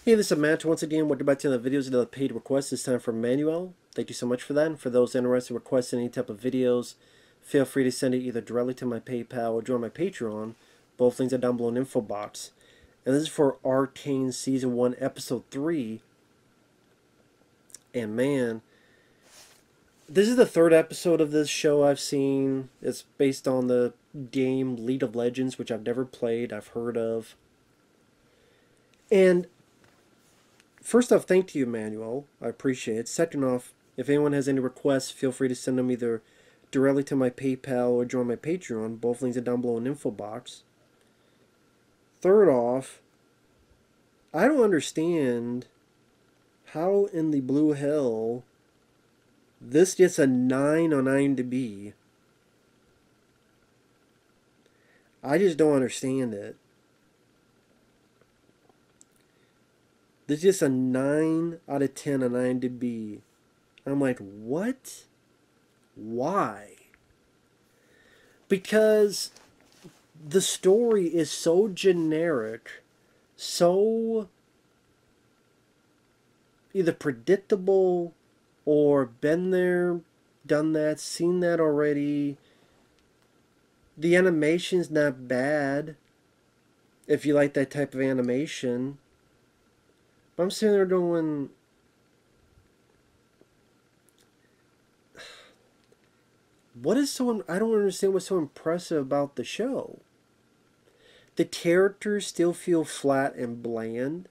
Hey, this is Matt. Once again, welcome back to the videos of the paid request. This time from Manuel. Thank you so much for that. And for those interested in requesting any type of videos, feel free to send it either directly to my PayPal or join my Patreon. Both links are down below in the info box. And this is for Arcane Season 1, Episode 3. And man, this is the third episode of this show I've seen. It's based on the game League of Legends, which I've never played, I've heard of. And first off, thank you, Manuel. I appreciate it. Second off, if anyone has any requests, feel free to send them either directly to my PayPal or join my Patreon. Both links are down below in the info box. Third off, I don't understand how in the blue hell this gets a 9 on IMDb. I just don't understand it. This is just a 9 out of 10 on IMDb. I'm like, what? Why? Because the story is so generic, so either predictable or been there, done that, seen that already. The animation's not bad if you like that type of animation. But I'm sitting there going, what is so... I don't understand what's so impressive about the show. The characters still feel flat and bland.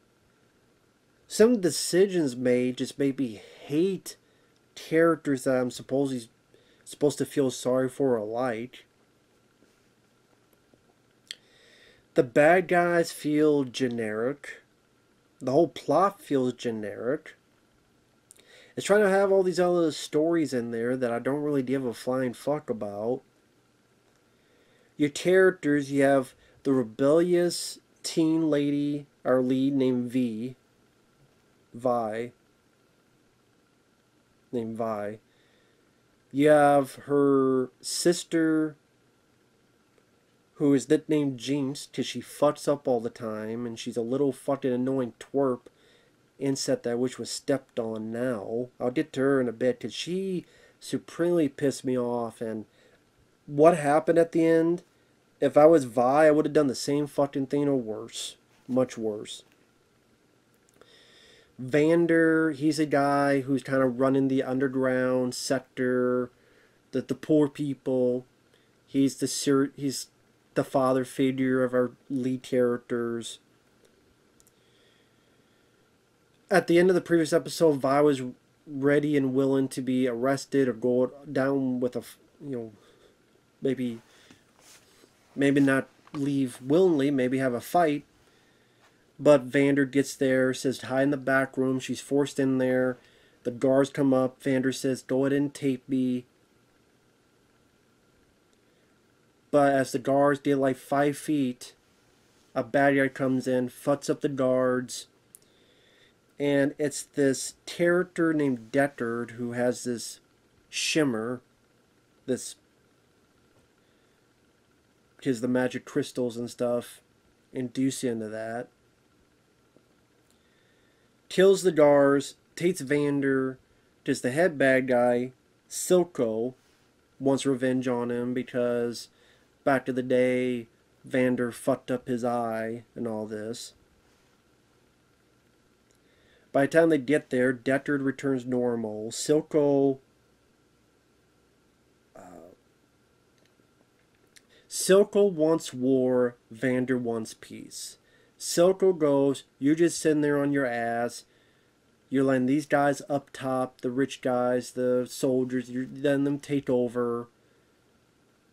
Some decisions made just made me hate characters that I'm supposed to feel sorry for or like. The bad guys feel generic. The whole plot feels generic. It's trying to have all these other stories in there that I don't really give a flying fuck about. Your characters, you have the rebellious teen lady, our lead, named Vi. Named Vi. You have her sister, who is nicknamed Jinx, because she fucks up all the time, and she's a little fucking annoying twerp. Insect that which was stepped on now. I'll get to her in a bit because she supremely pissed me off. And what happened at the end? If I was Vi, I would have done the same fucking thing or worse. Much worse. Vander, he's a guy who's kind of running the underground sector, the poor people. He's the father figure of our lead characters. At the end of the previous episode, Vi was ready and willing to be arrested or go down with a, maybe not leave willingly, maybe have a fight. But Vander gets there, says hide in the back room. She's forced in there. The guards come up. Vander says, go ahead and tape me. But as the guards get like 5 feet, a bad guy comes in, fucks up the guards. And it's this character named Deckard who has this shimmer, because the magic crystals and stuff induce you into that. Kills the guards, takes Vander, because the head bad guy, Silco, wants revenge on him because back in the day, Vander fucked up his eye and all this. By the time they get there, Deckard returns normal. Silco wants war. Vander wants peace. Silco goes, you just sitting there on your ass. You're letting these guys up top, the rich guys, the soldiers, you're letting them take over.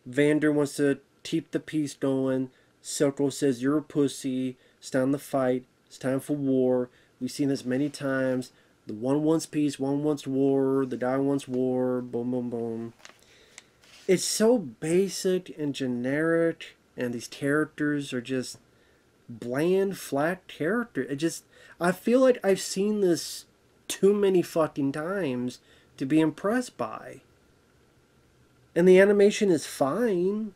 Vander wants to keep the peace going. Silco says, you're a pussy. It's time to fight. It's time for war. We've seen this many times. The one wants peace, one wants war, the guy wants war, boom, boom, boom. It's so basic and generic, and these characters are just bland, flat characters. I feel like I've seen this too many fucking times to be impressed by. And the animation is fine.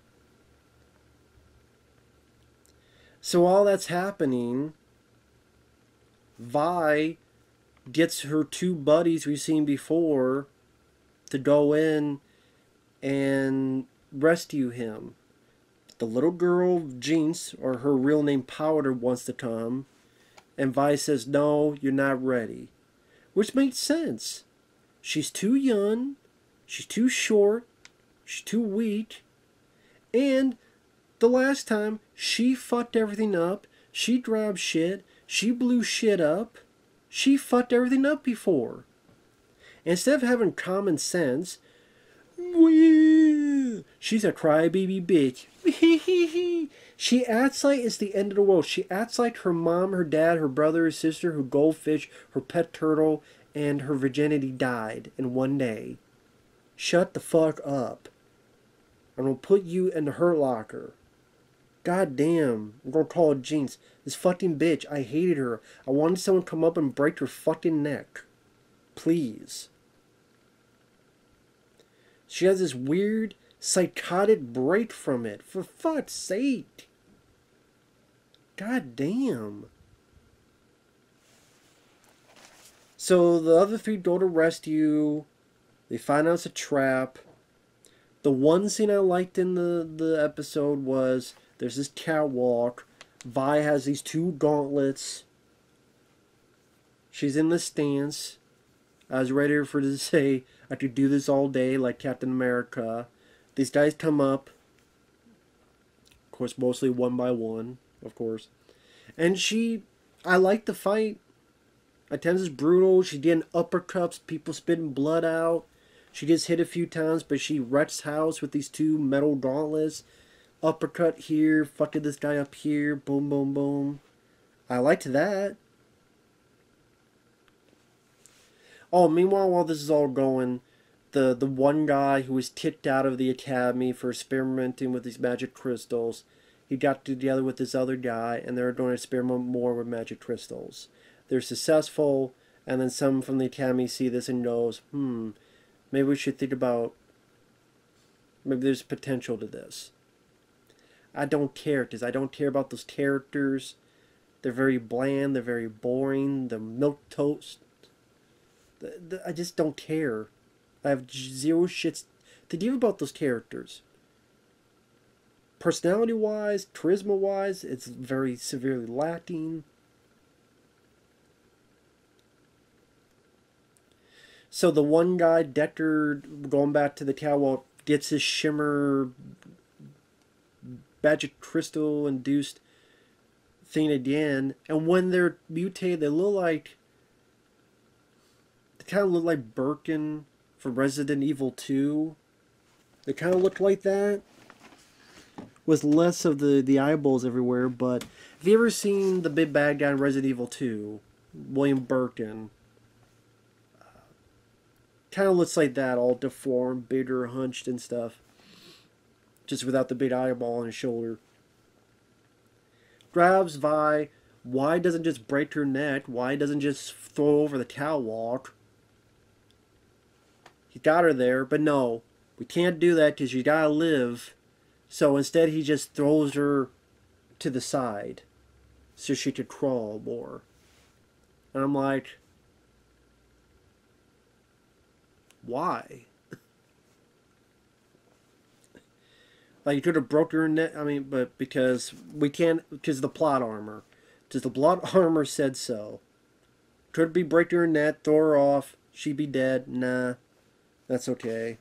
So while that's happening, Vi gets her two buddies we've seen before to go in and rescue him. The little girl, Jinx, or her real name Powder, wants to come, and Vi says, no, you're not ready. Which makes sense. She's too young, she's too short, she's too weak, and the last time she fucked everything up, she grabbed shit, she blew shit up, she fucked everything up before. Instead of having common sense, she's a crybaby bitch. She acts like it's the end of the world. She acts like her mom, her dad, her brother, her sister, her goldfish, her pet turtle, and her virginity died in one day. Shut the fuck up. I'm gonna put you in the hurt locker. God damn. I'm gonna call her Jinx. This fucking bitch. I hated her. I wanted someone to come up and break her fucking neck. Please. She has this weird, psychotic break from it. For fuck's sake. God damn. So the other three go to rescue. They find out it's a trap. The one scene I liked in the episode was there's this catwalk. Vi has these two gauntlets. She's in the stance. I was ready for her to say, I could do this all day like Captain America. These guys come up. Of course, mostly one by one, of course. And I like the fight. At times it's brutal. She did uppercuts, people spitting blood out. She gets hit a few times, but she wrecks house with these two metal gauntlets. Uppercut here, fucking this guy up here, boom, boom, boom. I liked that. Oh, meanwhile, while this is all going, the one guy who was kicked out of the academy for experimenting with these magic crystals, he got together with this other guy, and they're going to experiment more with magic crystals. They're successful, and then some from the academy see this and goes, maybe we should think about, maybe there's potential to this. I don't care, because I don't care about those characters. They're very bland, they're very boring, the milquetoast. I just don't care. I have zero shits to give about those characters. Personality-wise, charisma-wise, it's very severely lacking. So the one guy, Decker, going back to the catwalk, gets his shimmer magic crystal induced thing again, and when they're mutated, they look like, they kind of look like Birkin from Resident Evil 2. They kind of look like that, with less of the eyeballs everywhere. But have you ever seen the big bad guy in Resident Evil 2, William Birkin? Kind of looks like that, all deformed, bigger, hunched and stuff. Just without the big eyeball on his shoulder. Grabs Vi. Why doesn't just break her neck? Why doesn't just throw over the catwalk? He got her there, but no. We can't do that because you gotta live. So instead he just throws her to the side. So she could crawl more. And I'm like, why? Like, you could have broke her neck. I mean, but because we can't, because the plot armor. Because the plot armor said so. Could be break her neck, throw her off, she'd be dead. Nah, that's okay.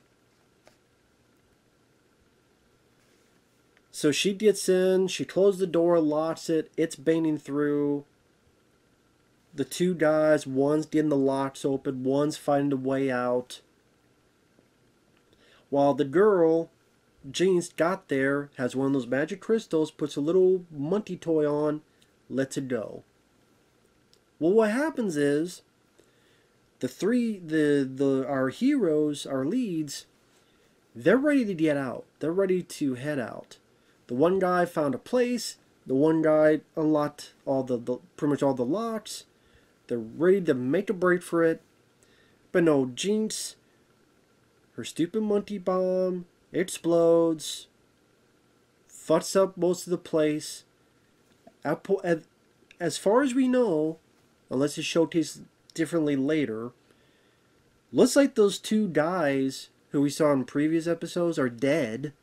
So she gets in, she closed the door, locks it, it's banging through. The two guys, one's getting the locks open, one's finding a way out. While the girl, Jinx, got there, has one of those magic crystals, puts a little monkey toy on, lets it go. Well, what happens is, our heroes, our leads, they're ready to get out. They're ready to head out. The one guy found a place. The one guy unlocked all pretty much all the locks. They're ready to make a break for it. But no, Jinx, her stupid monkey bomb explodes, fucks up most of the place. As far as we know, unless it's showcased differently later. Looks like those two guys who we saw in previous episodes are dead.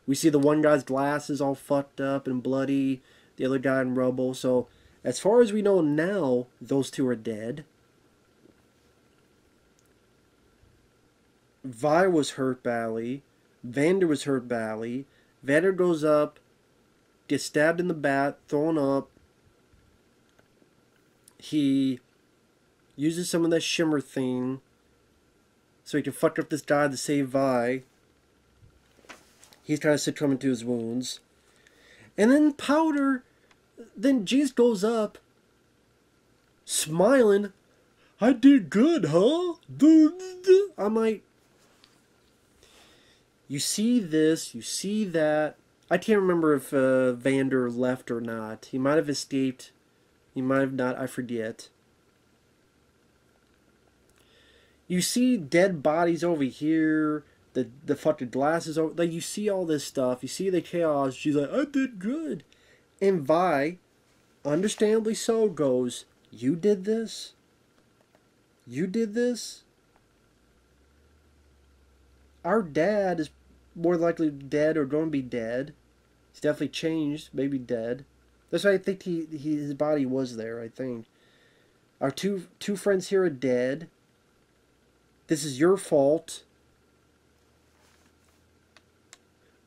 We see the one guy's glasses all fucked up and bloody, the other guy in rubble. So, as far as we know now, those two are dead. Vi was hurt badly. Vander was hurt badly. Vander goes up, gets stabbed in the back, thrown up. He uses some of that shimmer thing so he can fuck up this guy to save Vi. He's trying to succumb to his wounds. And then Powder, then Jace goes up, smiling. I did good, huh? I'm like, you see this, you see that. I can't remember if Vander left or not. He might have escaped. He might have not. I forget. You see dead bodies over here. The fucking glasses over. Like, you see all this stuff. You see the chaos. She's like, I did good. And Vi, understandably so, goes, you did this? You did this? Our dad is more likely dead or going to be dead. He's definitely changed, maybe dead. That's why I think his body was there, I think. Our two friends here are dead. This is your fault.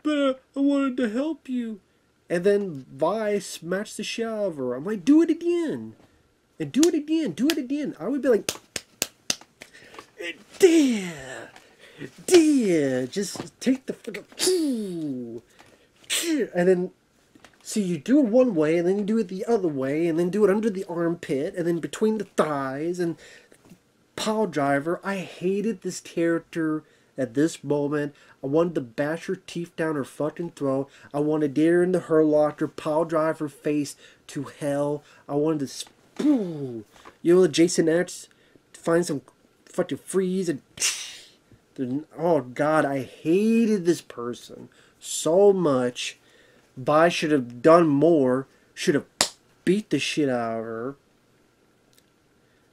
But I wanted to help you. And then Vi smashed the shit out of her. I'm like, do it again. And do it again. Do it again. I would be like, dear. Just take the fucking... And then, see, you do it one way, and then you do it the other way, and then do it under the armpit, and then between the thighs, and pile driver. I hated this character at this moment. I wanted to bash her teeth down her fucking throat. I wanted to get her into her locker, pile drive her face to hell. I wanted to, you know, Jason X, find some fucking freeze and, oh god, I hated this person so much. Vi should have done more, should have beat the shit out of her.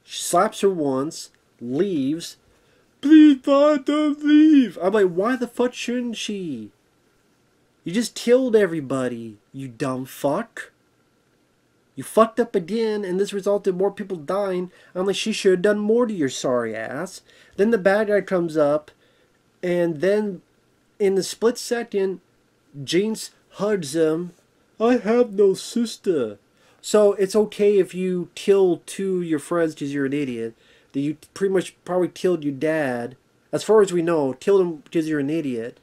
She slaps her once, leaves. Please, Vi, don't leave. I'm like, why the fuck shouldn't she? You just killed everybody, you dumb fuck. You fucked up again, and this resulted in more people dying. I'm like, she should have done more to your sorry ass. Then the bad guy comes up, and then in the split second, Jinx hugs him. I have no sister. So it's okay if you kill two of your friends because you're an idiot. That you pretty much probably killed your dad. As far as we know, killed him because you're an idiot.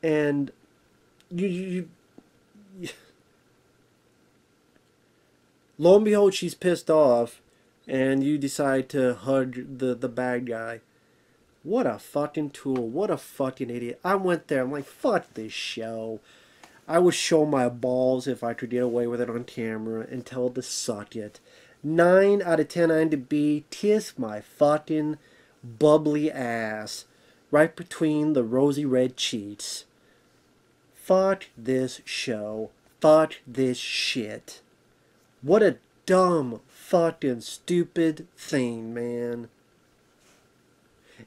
And you lo and behold, she's pissed off. And you decide to hug the bad guy. What a fucking tool. What a fucking idiot. I went there. I'm like, fuck this show. I would show my balls if I could get away with it on camera and tell it to suck it. 9 out of 10 IMDb. Kiss my fucking bubbly ass. Right between the rosy red cheeks. Fuck this show. Fuck this shit. What a dumb fucking stupid thing, man.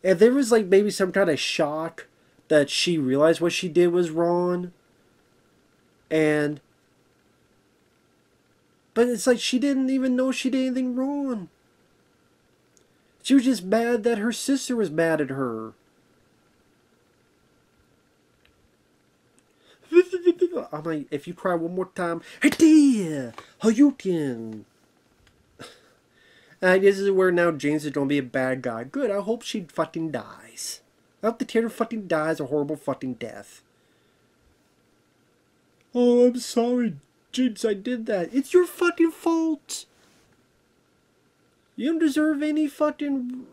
If there was like maybe some kind of shock that she realized what she did was wrong. But it's like she didn't even know she did anything wrong. She was just mad that her sister was mad at her. I'm like, if you cry one more time, hey dear, how you can? And this is where now James is gonna be a bad guy. Good, I hope she fucking dies. I hope the character fucking dies a horrible fucking death. Oh, I'm sorry, Jinx, I did that. It's your fucking fault. You don't deserve any fucking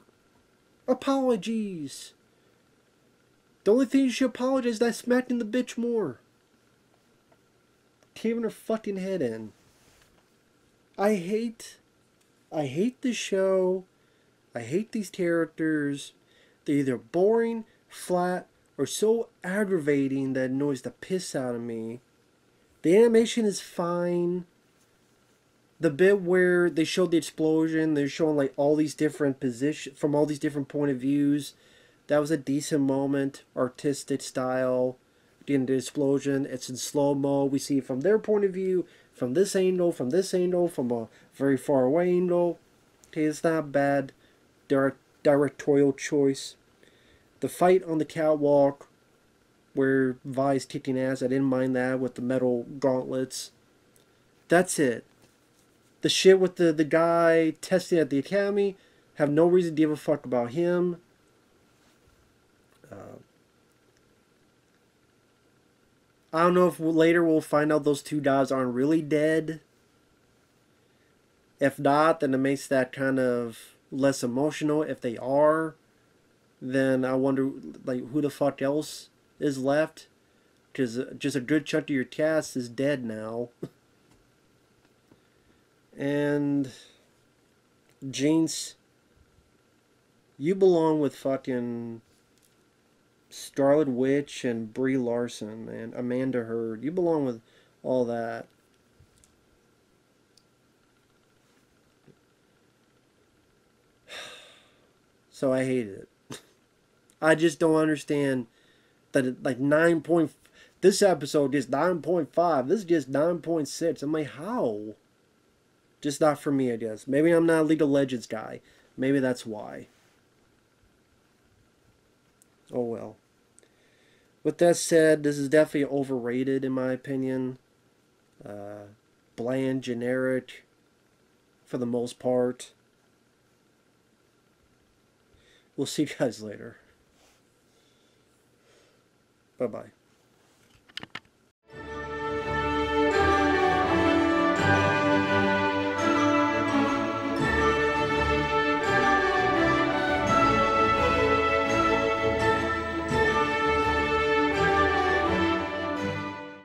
apologies. The only thing you should apologize is that I smacked in the bitch more. Caving her fucking head in. I hate this show. I hate these characters. They're either boring, flat, or so aggravating that it annoys the piss out of me. The animation is fine. The bit where they showed the explosion, they're showing like all these different positions from all these different point of views. That was a decent moment, artistic style. Getting the explosion, it's in slow mo. We see it from their point of view, from this angle, from a very far away angle. Okay, it's not bad. Directorial choice. The fight on the catwalk where Vi's kicking ass, I didn't mind that with the metal gauntlets. That's it. The shit with the guy testing at the academy, have no reason to give a fuck about him. I don't know if later we'll find out those two guys aren't really dead. If not, then it makes that kind of less emotional. If they are, then I wonder like who the fuck else is left, because just a good chunk of your cast is dead now. And Jinx, you belong with fucking Scarlet Witch and Brie Larson, man. Amanda Heard. You belong with all that. So I hate it. I just don't understand that it, like 9 point. This episode is 9.5. This is just 9.6. I'm like, how? Just not for me, I guess. Maybe I'm not a League of Legends guy. Maybe that's why. Oh well. With that said, this is definitely overrated in my opinion. Bland, generic, for the most part. We'll see you guys later. Bye-bye.